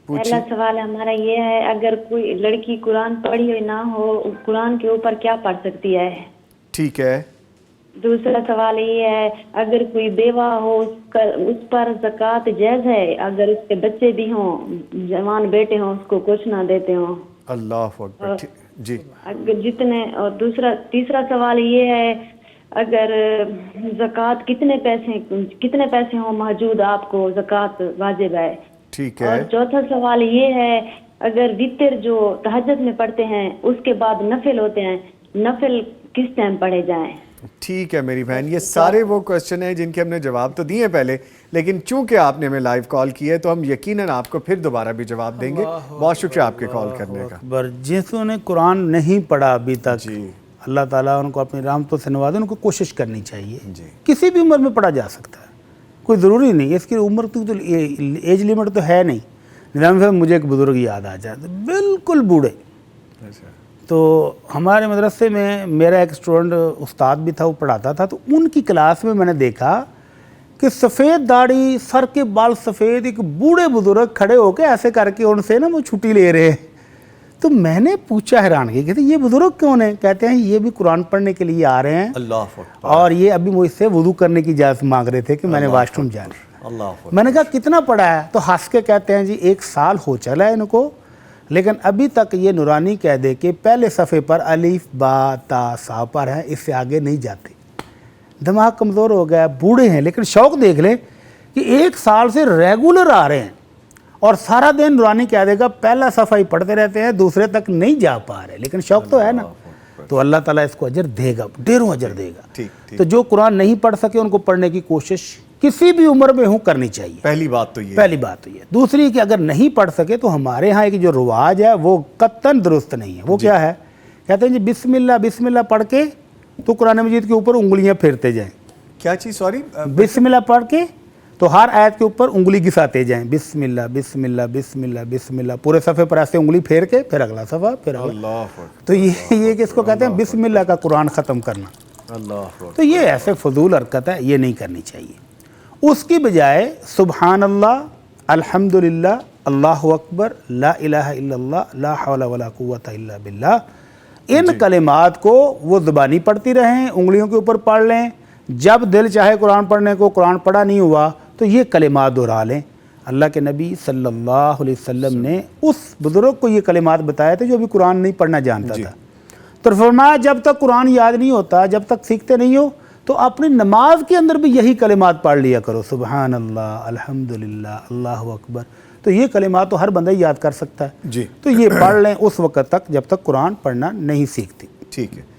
पहला सवाल हमारा ये है, अगर कोई लड़की कुरान पढ़ी हुई ना हो, कुरान के ऊपर क्या पढ़ सकती है? ठीक है। दूसरा सवाल ये है, अगर कोई बेवा हो उस पर ज़कात जायज़ है? अगर उसके बच्चे भी हों, जवान बेटे हों, उसको कुछ ना देते हों? अल्लाह अकबर। जी। अगर जितने, और तीसरा सवाल ये है, अगर ज़कात कितने पैसे हों मौजूद आपको ज़कात वाजिब है? ठीक है। और चौथा सवाल ये है, अगर वितर जो तहज्जुद में पढ़ते हैं उसके बाद नफिल होते हैं, नफिल किस टाइम पढ़े जाएं? ठीक है मेरी बहन, ये सारे वो क्वेश्चन हैं जिनके हमने जवाब तो दिए पहले, लेकिन चूंकि आपने हमें लाइव कॉल किया है तो हम यकीनन आपको फिर दोबारा भी जवाब देंगे। बहुत शुक्रिया आपके कॉल करने का। जिन्होंने कुरान नहीं पढ़ा अभी तक, जी, अल्लाह ताला उनको अपनी रहमतों से नवाजे, उनको कोशिश करनी चाहिए। जी। किसी भी उम्र में पढ़ा जा सकता है, कोई ज़रूरी नहीं है इसकी उम्र तो एज लिमिट तो है नहीं। निज़ाम साहब, मुझे एक बुज़ुर्ग याद आ जाते, बिल्कुल बूढ़े। तो हमारे मदरसे में मेरा एक स्टूडेंट उस्ताद भी था, वो पढ़ाता था, तो उनकी क्लास में मैंने देखा कि सफ़ेद दाढ़ी, सर के बाल सफ़ेद, एक बूढ़े बुज़ुर्ग खड़े होकर ऐसे करके उनसे ना वो छुट्टी ले रहे हैं। तो मैंने पूछा हैरानगी, कहते ये बुज़ुर्ग कौन है? कहते हैं ये भी कुरान पढ़ने के लिए आ रहे हैं, अल्लाह, और ये अभी मुझसे वुज़ू करने की इजाज़त मांग रहे थे कि मैंने वाशरूम जाना। अल्लाह। मैंने कहा कितना पढ़ा है? तो हंस के कहते हैं जी 1 साल हो चला है इनको, लेकिन अभी तक ये नूरानी कह दे कि पहले सफ़े पर अलीफ बा ता सा पर है, इससे आगे नहीं जाते। दिमाग कमज़ोर हो गया, बूढ़े हैं, लेकिन शौक़ देख लें कि 1 साल से रेगुलर आ रहे हैं और सारा दिन नूरानी कह देगा पहला सफ़ा ही पढ़ते रहते हैं, दूसरे तक नहीं जा पा रहे, लेकिन शौक़ तो है ना। तो अल्लाह ताला इसको अजर देगा, ढेरों अजर देगा। तो जो कुरान नहीं पढ़ सके उनको पढ़ने की कोशिश किसी भी उम्र में हो करनी चाहिए। पहली बात तो ये। दूसरी कि अगर नहीं पढ़ सके तो हमारे यहाँ एक जो रिवाज है वो कतन दुरुस्त नहीं है। वो क्या है? कहते हैं जी बिस्मिल्लाह बिस्मिल्लाह पढ़ के तो कुरान मजीद के ऊपर उंगलियां फेरते जाएं। क्या चीज़? सॉरी। बिस्मिल्लाह पढ़ के तो हर आयत के ऊपर उंगली घिसाते जाएं, बिस्मिल्लाह बिस्मिल्लाह बिस्मिल्लाह बिस्मिल्लाह, पूरे सफ़े पर ऐसे उंगली फेर के फिर अगला सफ़ा, फिर अगला। तो ये किसको कहते हैं? बिस्मिल्लाह का कुरान ख़त्म करना। अल्लाह। तो ये ऐसे फजूल हरकत है, ये नहीं करनी चाहिए। उसकी बजाय सुबहान अल्लाह, अल्हम्दुलिल्लाह, अल्लाहु अकबर, ला इलाहा इल्लल्लाह, ला हौला वला कुव्वता इल्ला बिल्लाह, इन कलिमात को वो ज़बानी पढ़ती रहें, उंगलियों के ऊपर पढ़ लें। जब दिल चाहे कुरान पढ़ने को, कुरान पढ़ा नहीं हुआ तो ये कलिमात दोहरा लें। अल्लाह के नबी सल्लल्लाहु अलैहि वसल्लम ने उस बुज़ुर्ग को ये कलिमात बताए थे जो अभी कुरान नहीं पढ़ना जानता था। तो फरमाया जब तक कुरान याद नहीं होता, जब तक सीखते नहीं हो, तो अपनी नमाज के अंदर भी यही कलिमात पढ़ लिया करो, सुबहान अल्लाह, अल्हम्दुलिल्लाह, अल्लाहु अकबर। तो ये कलिमात तो हर बंदा याद कर सकता है जी। तो ये पढ़ लें उस वक़्त तक जब तक कुरान पढ़ना नहीं सीखती। ठीक है।